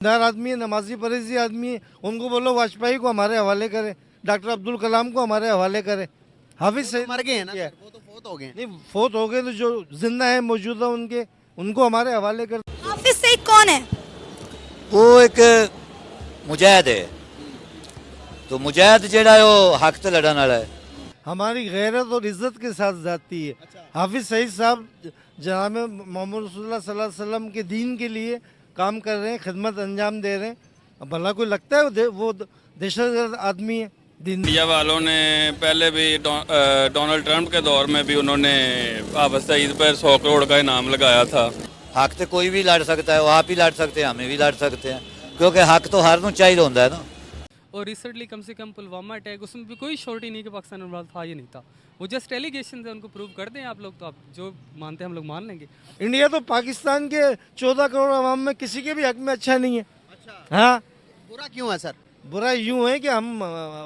दार आदमी है, नमाजी परहेजी आदमी है। उनको बोलो वाजपेयी को हमारे हवाले करे, डॉक्टर अब्दुल कलाम को हमारे हवाले करे। हाफिज सईद मर गए हैं ना क्या? सर, वो तो फोत हो गए। नहीं, फोत हो गए तो जो जिंदा है मौजूदा उनके, उनको हमारे हवाले कर। हाफिज सईद कौन है? वो एक मुजाहिद है, तो मुजाहिद जेड़ा है वो हक ते लड़न वाला है। हमारी गैरत और इज्जत के साथ जाती है। हाफिज सईद साहब जनाब मोहम्मद रसूलुल्लाह सल्लल्लाहु अलैहि वसल्लम के दीन के लिए काम कर रहे हैं, खिदमत अंजाम दे रहे हैं। अब भला कोई लगता है वो दहशतगर्द आदमी है? इंडिया वालों ने पहले भी डोनाल्ड ट्रंप के दौर में भी उन्होंने हाफिज सईद पर 100 करोड़ का इनाम लगाया था। हक तो कोई भी लड़ सकता है, वो आप ही लड़ सकते हैं, हमें भी लड़ सकते हैं, क्योंकि हक तो हर नू चाहिए होता है ना। और रिसेंटली कम से कम पुलवामा अटैक, उसमें भी कोई श्योरिटी नहीं कि पाकिस्तान इन्वॉल्व था या नहीं था। वो जस्ट एलिगेशन है, उनको प्रूव कर दें आप लोग, तो आप जो मानते हैं हम लोग मान लेंगे। इंडिया तो पाकिस्तान के 14 करोड़ आवाम में किसी के भी हक में अच्छा नहीं है। हाँ, बुरा क्यों है सर? बुरा यूं है कि हम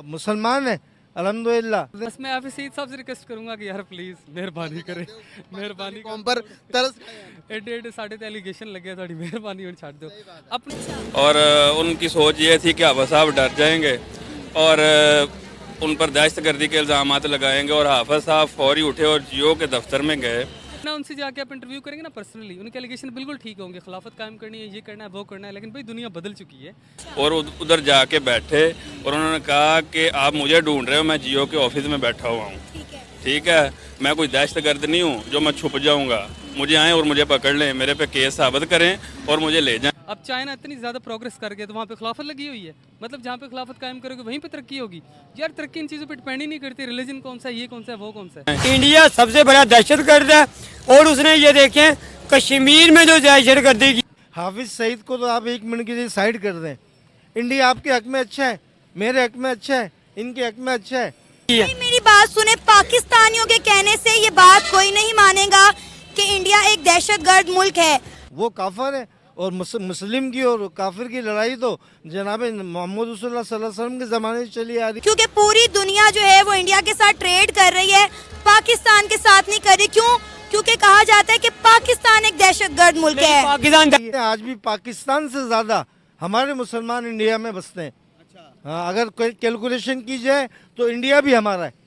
मुसलमान हैं अल्हम्दुलिल्लाह। बस मैं हाफिज सईद साहब से रिक्वेस्ट करूंगा कि यार प्लीज मेहरबानी करें, मेहरबानी कौम पर तरस एडे साढ़े ते एलिगेशन लगे, थोड़ी मेहरबानी और छाड़ दो अपने। और उनकी सोच ये थी कि हाफिज साहब डर जाएंगे और उन पर दहशतगर्दी के इल्ज़ाम लगाएंगे, और हाफिज साहब फौरी उठे और जियो के दफ्तर में गए। ना उनसे जाके आप इंटरव्यू करेंगे ना पर्सनली, उनके एलिगेशन बिल्कुल ठीक होंगे, खिलाफत कायम करनी है, ये करना है, वो करना है, लेकिन भाई दुनिया बदल चुकी है। और उधर जाके बैठे और उन्होंने कहा कि आप मुझे ढूंढ रहे हो, मैं जियो के ऑफिस में बैठा हुआ हूँ। ठीक है, मैं कोई दहशतगर्द नहीं हूँ जो मैं छुप जाऊँगा। मुझे आएँ और मुझे पकड़ लें, मेरे पे केस साबित करें और मुझे ले जाएं। अब चाइना इतनी ज़्यादा प्रोग्रेस कर गया तो वहाँ पे खिलाफत लगी हुई है, मतलब जहाँ पे खिलाफत कायम करोगे वहीं पे तरक्की होगी। यार तरक्की इन चीज़ों पे डिपेंड ही नहीं करती, रिलीजन कौन सा है, ये कौन सा है, वो कौन सा है। इंडिया सबसे बड़ा दहशतगर्द है, और उसने ये देखें कश्मीर में जो दहशतगर्दी की। हाफिज सईद को तो आप 1 मिनट के लिए साइड कर दें। इंडिया आपके हक में अच्छा है, मेरे हक में अच्छा है, इनके हक में अच्छा है। नहीं, मेरी बात सुने, पाकिस्तानियों के कहने से ये बात कोई नहीं मानेगा कि इंडिया एक दहशतगर्द मुल्क है। वो काफिर है, और मुस्लिम की और काफिर की लड़ाई तो जनाब मोहम्मद रसूलुल्लाह सल्लल्लाहु अलैहि वसल्लम के ज़माने से चली आ रही। क्योंकि पूरी दुनिया जो है वो इंडिया के साथ ट्रेड कर रही है, पाकिस्तान के साथ नहीं कर रही। क्यों? क्योंकि कहा जाता है कि पाकिस्तान एक दहशतगर्द मुल्क है। पाकिस्तान आज भी पाकिस्तान से ज्यादा हमारे मुसलमान इंडिया में बसते हैं। हाँ, अगर कोई कैलकुलेशन की जाए तो इंडिया भी हमारा है।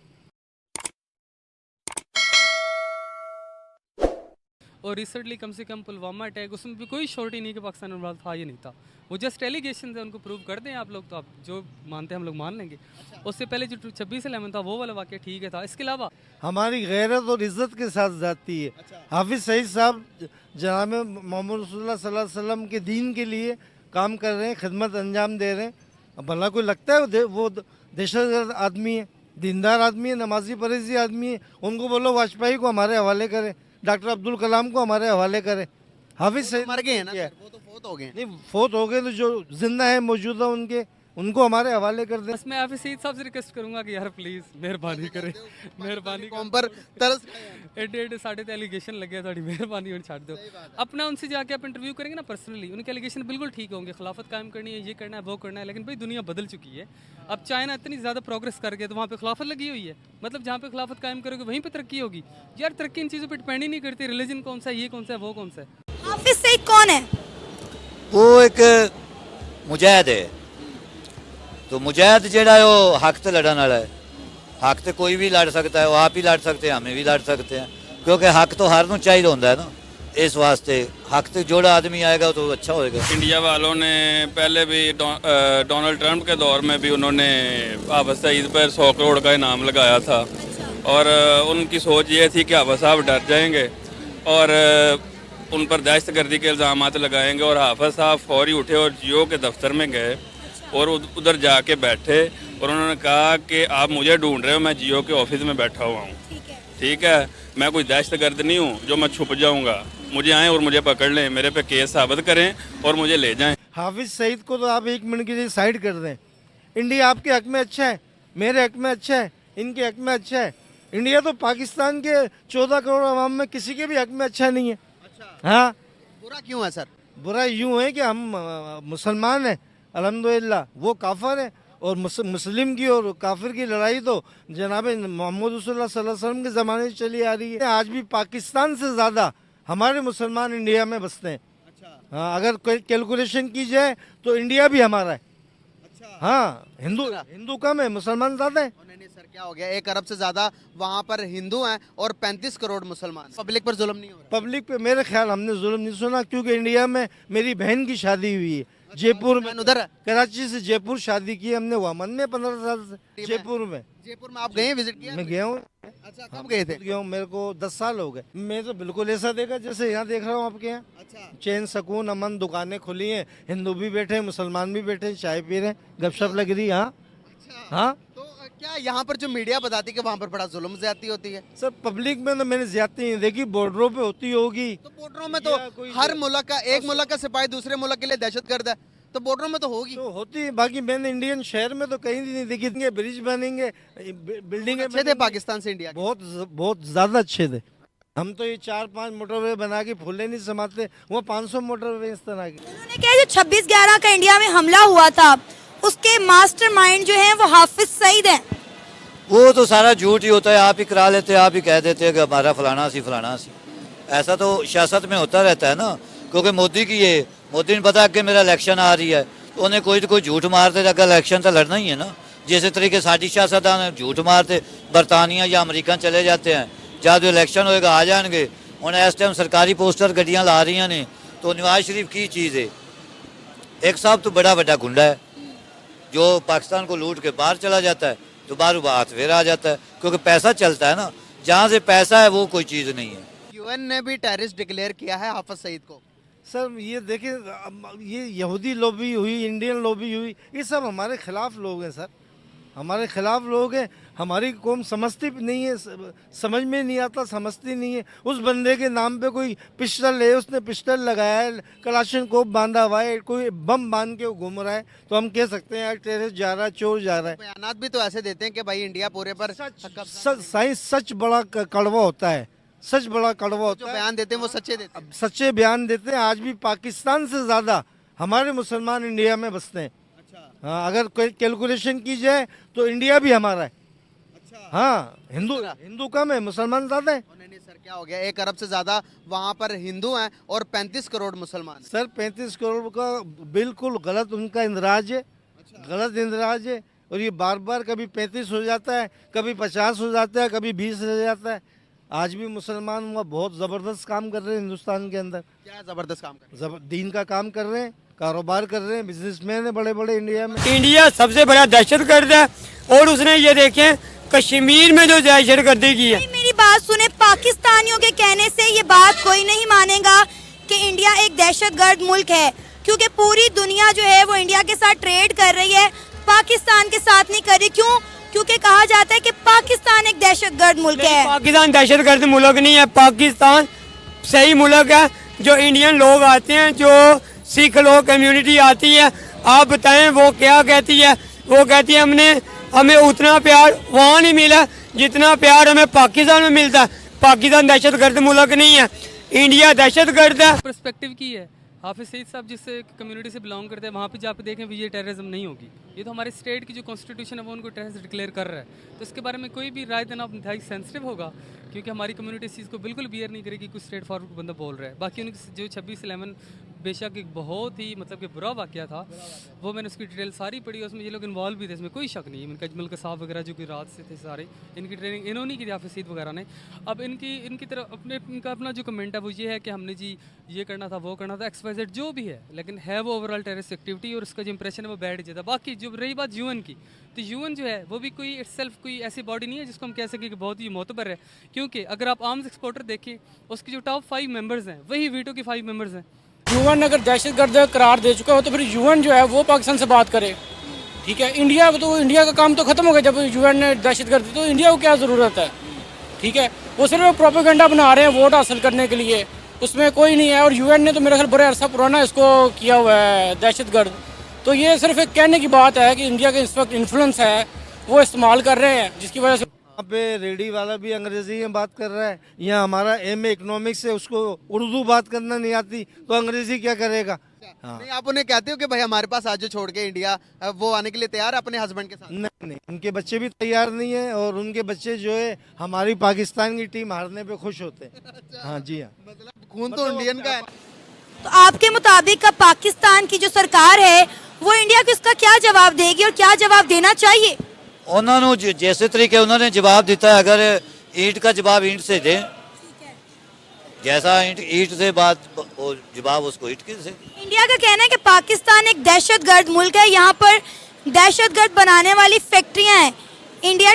और रिसेंटली कम से कम पुलवामा अटैक, उसमें भी कोई श्योरिटी नहीं कि पाकिस्तान इन्वॉल्व था या नहीं था। वो जस्ट एलिगेशन है, उनको प्रूव कर दें आप लोग, तो आप जो मानते हैं हम लोग मान लेंगे। उससे पहले जो 26/11 था वो वाला वाक़या ठीक है था, इसके अलावा हमारी गैरत और इज्जत के साथ जाती है। हाफिज सईद साहब जनाब मोहम्मद रसूलुल्लाह सल्लल्लाहु अलैहि वसल्लम के दीन के लिए काम कर रहे हैं, खिदमत अंजाम दे रहे हैं। अब भला कोई लगता है वो दहशतगर्द आदमी है? दीनदार आदमी है, नमाजी परहेजी आदमी है। उनको बोलो वाजपेयी को हमारे हवाले करे, डॉक्टर अब्दुल कलाम को हमारे हवाले करे। हाफिज सईद मर गए हैं ना क्या? सर, वो तो फोत हो गए। नहीं, फोत हो गए तो जो जिंदा है मौजूदा उनके, उनको हमारे हवाले कर दें। बस मैं हाफिज सईद साहब से रिक्वेस्ट करूंगा कि यार प्लीज मेहरबानी करें, मेहरबानी कौम पर तरस एडे साढ़े ते एलिगेशन लगे, थोड़ी मेहरबानी और छाड़ दो अपना। उनसे जाके आप इंटरव्यू करेंगे ना पर्सनली, उनके एलिगेशन बिल्कुल ठीक होंगे, खिलाफत कायम करनी है, ये करना है, वो करना है, लेकिन भाई दुनिया बदल चुकी है। अब चाइना इतनी ज़्यादा प्रोग्रेस कर गया तो वहाँ पे खिलाफत लगी हुई है, मतलब जहाँ पे खिलाफत कायम करोगे वहीं पे तरक्की होगी। यार तरक्की इन चीज़ों पे डिपेंड ही नहीं करती, रिलीजन कौन सा है, ये कौन सा है, वो कौन सा है। हाफिज सईद कौन है? वो एक मुजाहिद है, तो मुजाहिद जेड़ा है वो हक ते लड़न वाला है। हक तो कोई भी लड़ सकता है, वो आप ही लड़ सकते हैं, हमें भी लड़ सकते हैं, क्योंकि हक तो हर नू चाहिए होता है ना। इस वास्ते हक तो जोड़ा आदमी आएगा तो अच्छा होएगा। इंडिया वालों ने पहले भी डोनाल्ड ट्रंप के दौर में भी उन्होंने हाफिज सईद पर 100 करोड़ का इनाम लगाया था। और उनकी सोच ये थी कि हाफिज साहब डर जाएंगे और उन पर दहशतगर्दी के इल्ज़ाम लगाएंगे, और हाफिज साहब फौरी उठे और जियो के दफ्तर में गए और उधर जाके बैठे और उन्होंने कहा कि आप मुझे ढूंढ रहे हो, मैं जियो के ऑफिस में बैठा हुआ हूँ। ठीक है, मैं कोई दहशतगर्द नहीं हूँ जो मैं छुप जाऊँगा। मुझे आएँ और मुझे पकड़ लें, मेरे पे केस साबित करें और मुझे ले जाएं। हाफिज सईद को तो आप 1 मिनट के लिए साइड कर दें। इंडिया आपके हक में अच्छा है, मेरे हक में अच्छा है, इनके हक में अच्छा है। इंडिया तो पाकिस्तान के 14 करोड़ आवाम में किसी के भी हक में अच्छा नहीं है। हाँ, बुरा क्यों है सर? बुरा यूं है कि हम मुसलमान हैं अल्हम्दुलिल्लाह। वो काफिर है, और मुस्लिम की और काफिर की लड़ाई तो जनाब मोहम्मद रसूलुल्लाह सल्लल्लाहु अलैहि वसल्लम के ज़माने से चली आ रही है। आज भी पाकिस्तान से ज़्यादा हमारे मुसलमान इंडिया में बसते हैं। हाँ, अगर कोई कैलकुलेशन की जाए तो इंडिया भी हमारा है। अच्छा हाँ, हिंदू कम है, मुसलमान ज़्यादा है। नहीं नहीं सर, क्या हो गया, 1 अरब से ज्यादा वहाँ पर हिंदू हैं और 35 करोड़ मुसलमान हैं। पब्लिक पर जुल्म नहीं हो रहा? पब्लिक पे मेरे ख्याल हमने जुल्म नहीं सुना, क्योंकि इंडिया में मेरी बहन की शादी हुई है जयपुर में। उधर है? कराची से जयपुर शादी की हमने, वहाँ मन में 15 साल से जयपुर में। जयपुर में आप गए, विजिट किया? मैं गया हूँ। अच्छा, कब गए थे? गया हूँ, मेरे को 10 साल हो गए। मैं तो बिल्कुल ऐसा देखा जैसे यहाँ देख रहा हूँ आपके यहाँ। अच्छा चैन सुकून अमन, दुकानें खुली हैं, हिंदू भी बैठे हैं, मुसलमान भी बैठे हैं, चाय पी रहे हैं, गपशप लग रही है। हाँ अच्छा। हाँ तो क्या यहाँ पर जो मीडिया बताती है कि वहाँ पर बड़ा जुल्म ज्यादती होती है? सर, पब्लिक में तो मैंने ज्यादती नहीं देखी, बॉर्डरों पे होती होगी। तो बॉर्डरों में तो या कोई हर मुल्क का, एक मुल्क का सिपाही दूसरे मुल्क के लिए दहशतगर्द है, तो बॉर्डरों में तो होगी। तो होती है, बाकी मैंने इंडियन शहर में तो कहीं नहीं देखी। ब्रिज बनेंगे, बिल्डिंग अच्छे थे पाकिस्तान से इंडिया के? बहुत ज्यादा अच्छे थे। हम तो ये 4-5 मोटरवे बना के फूले नहीं समाते, वो 500 मोटरवे इस तरह की। उन्होंने कहा जो 26/11 का इंडिया में हमला हुआ था उसके मास्टरमाइंड जो हैं वो हाफिज सईद हैं। वो तो सारा झूठ ही होता है, आप ही करा लेते हैं, आप ही कह देते हैं कि हमारा फलाना सी। ऐसा तो सियासत में होता रहता है ना, क्योंकि मोदी ने पता कि मेरा इलेक्शन आ रही है, तो उन्हें कोई तो कोई झूठ मारते अगर इलेक्शन तो लड़ना ही है ना। जिस तरीके साड़ी सियासतदान झूठ मारते बरतानिया या अमरीका चले जाते हैं, जब जो इलेक्शन होएगा आ जाएंगे। उन्हें इस टाइम सरकारी पोस्टर गड्डियाँ ला रही ने, तो नवाज शरीफ की चीज़ है। एक साहब तो बड़ा बड़ा गुंडा है जो पाकिस्तान को लूट के बाहर चला जाता है, दोबारा बात फिर आ जाता है, क्योंकि पैसा चलता है ना, जहाँ से पैसा है वो कोई चीज़ नहीं है। यूएन ने भी टेररिस्ट डिक्लेयर किया है हाफिज सईद को। सर ये देखिए, ये यहूदी लॉबी हुई, इंडियन लॉबी हुई, ये सब हमारे खिलाफ लोग हैं सर, हमारे खिलाफ लोग हैं। हमारी कौम समझती नहीं है, समझ में नहीं आता, समझती नहीं है। उस बंदे के नाम पे कोई पिस्टल है, उसने पिस्टल लगाया है, कलाशनकोव बांधा हुआ है, कोई बम बांध के वो घूम रहा है, तो हम कह सकते हैं यार टेररिस्ट जा रहा है, चोर जा रहा है। बयानात भी तो ऐसे देते हैं कि भाई इंडिया पूरे पर सच बड़ा कड़वा होता है, सच बड़ा कड़वा जो होता है। बयान देते हैं वो सच्चे देते हैं। सच्चे बयान देते हैं। आज भी पाकिस्तान से ज्यादा हमारे मुसलमान इंडिया में बसते हैं। अच्छा हाँ, अगर कोई कैलकुलेशन की जाए तो इंडिया भी हमारा है। अच्छा। हाँ, हिंदू कम है, मुसलमान ज्यादा है। नहीं नहीं सर, क्या हो गया, 1 अरब से ज्यादा वहाँ पर हिंदू हैं और 35 करोड़ मुसलमान हैं। सर 35 करोड़ का बिल्कुल गलत उनका इंदराज है, गलत इंदराज है। और ये बार बार कभी 35 हो जाता है, कभी 50 हो जाता है, कभी 20 हो जाता है। आज भी मुसलमान वहाँ बहुत ज़बरदस्त काम कर रहे हैं हिंदुस्तान के अंदर। क्या जबरदस्त काम कर रहे दीन का काम कर रहे हैं, कारोबार कर रहे हैं, बिजनेसमैन है बड़े बड़े इंडिया में। इंडिया सबसे बड़ा दहशतगर्द है, और उसने ये देखें कश्मीर में जो दहशतगर्दी की है। मेरी बात सुने, पाकिस्तानियों के कहने से ये बात कोई नहीं मानेगा कि इंडिया एक दहशतगर्द मुल्क है, क्योंकि पूरी दुनिया जो है वो इंडिया के साथ ट्रेड कर रही है, पाकिस्तान के साथ नहीं कर रही। क्यों? क्योंकि कहा जाता है कि पाकिस्तान एक दहशतगर्द मुल्क है। पाकिस्तान दहशतगर्द मुल्क नहीं है, पाकिस्तान सही मुल्क है। जो इंडियन लोग आते हैं, जो सिख लोग कम्युनिटी आती है, आप बताएं वो क्या कहती है? वो कहती है हमें उतना प्यार वहाँ नहीं मिला जितना प्यार हमें पाकिस्तान में मिलता है। पाकिस्तान दहशतगर्द मुल्क नहीं है, इंडिया दहशतगर्द है। पर्सपेक्टिव की है। हाफिज सईद साहब जिस कम्युनिटी से बिलोंग करते हैं, वहाँ पे जाके देखें भी ये टेररिज्म नहीं होगी। ये तो हमारे स्टेट की जो कॉन्स्टिट्यूशन है वो उनको टेररिस्ट डिक्लेयर कर रहा है, तो इसके बारे में कोई भी राय देना इंतहाई सेंसिटिव होगा, क्योंकि हमारी कम्युनिटी इस चीज़ को बिल्कुल बियर नहीं करेगी कुछ स्ट्रेट फॉरवर्ड बंदा बोल रहा है। बाकी उनकी जो 26/11 बेशक एक बहुत ही मतलब कि बुरा वाक़या था, वो मैंने उसकी डिटेल सारी पढ़ी, उसमें ये लोग इन्वॉल्व भी थे, इसमें कोई शक नहीं है। इनका अजमल कसाब वगैरह जो कि रात से थे सारे, इनकी ट्रेनिंग इन्होंने की थी हाफिज सईद वगैरह ने। अब इनकी तरफ इनका अपना जो कमेंट है वो ये है कि हमने जी ये करना था, वो करना था, XYZ जो भी है, लेकिन है वो ओवरऑल टेररिस्ट एक्टिविटी, और उसका जो इंप्रेशन है वो बैठ जाता। बाकी जो रही बात यूएन की, तो यूएन जो है वो भी कोई इटसेल्फ कोई ऐसी बॉडी नहीं है जिसको हम कह सकें कि बहुत ही मोतबर है, क्योंकि अगर आप आर्म्स एक्सपोर्टर देखें, उसकी जो टॉप 5 मेंबर्स हैं वही वीटो के 5 मेंबर्स हैं। यूएन अगर दहशतगर्द करार दे चुका हो तो फिर यूएन जो है वो पाकिस्तान से बात करे, ठीक है। इंडिया का काम तो खत्म हो गया जब यूएन ने दहशतगर्द, तो इंडिया को क्या ज़रूरत है, ठीक है। वो सिर्फ प्रोपेगेंडा बना रहे हैं वोट हासिल करने के लिए, उसमें कोई नहीं है। और यूएन ने तो मेरे ख्याल बड़े अरसा पुराना इसको किया हुआ है दहशतगर्द। तो ये सिर्फ एक कहने की बात है कि इंडिया के इस वक्त इन्फ्लुएंस है वो इस्तेमाल कर रहे हैं, जिसकी वजह से यहाँ पे रेडी वाला भी अंग्रेजी में बात कर रहा है। यहाँ हमारा MA इकोनॉमिक्स है, उसको उर्दू बात करना नहीं आती, तो अंग्रेजी क्या करेगा? हाँ। नहीं, आप उन्हें कहते हो कि भाई हमारे पास आज जो छोड़ के इंडिया वो आने के लिए तैयार है अपने हस्बैंड के साथ? नहीं, उनके बच्चे भी तैयार नहीं है, और उनके बच्चे जो है हमारी पाकिस्तान की टीम हारने पे खुश होते हैं। हाँ जी हाँ, मतलब खून तो इंडियन का है। तो आपके मुताबिक अब पाकिस्तान की जो सरकार है वो इंडिया को इसका क्या जवाब देगी और क्या जवाब देना चाहिए? उन्होंने जैसे तरीके उन्होंने जवाब दिता है, अगर ईंट का जवाब ईंट से दें, जैसा ईंट से बात वो जवाब उसको ईंट से। इंडिया का कहना है कि पाकिस्तान एक दहशतगर्द मुल्क है, यहाँ पर दहशतगर्द बनाने वाली फैक्ट्रियां हैं। इंडिया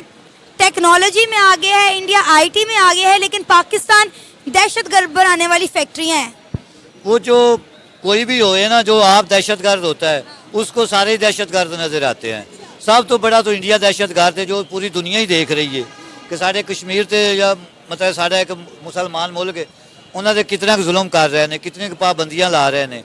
टेक्नोलॉजी में आगे है, इंडिया आईटी में आगे है, लेकिन पाकिस्तान दहशतगर्द बनाने वाली फैक्ट्रियां हैं। वो जो कोई भी होए ना, जो आप दहशतगर्द होता है उसको सारे दहशतगर्द नजर आते हैं। सब तो बड़ा तो इंडिया दहशतगर्द है, जो पूरी दुनिया ही देख रही है कि साढ़े कश्मीर से या मतलब साढ़ा एक मुसलमान मुल्क है, उन्होंने कितना जुल्म कर रहे हैं, कितनी पाबंदियां ला रहे हैं।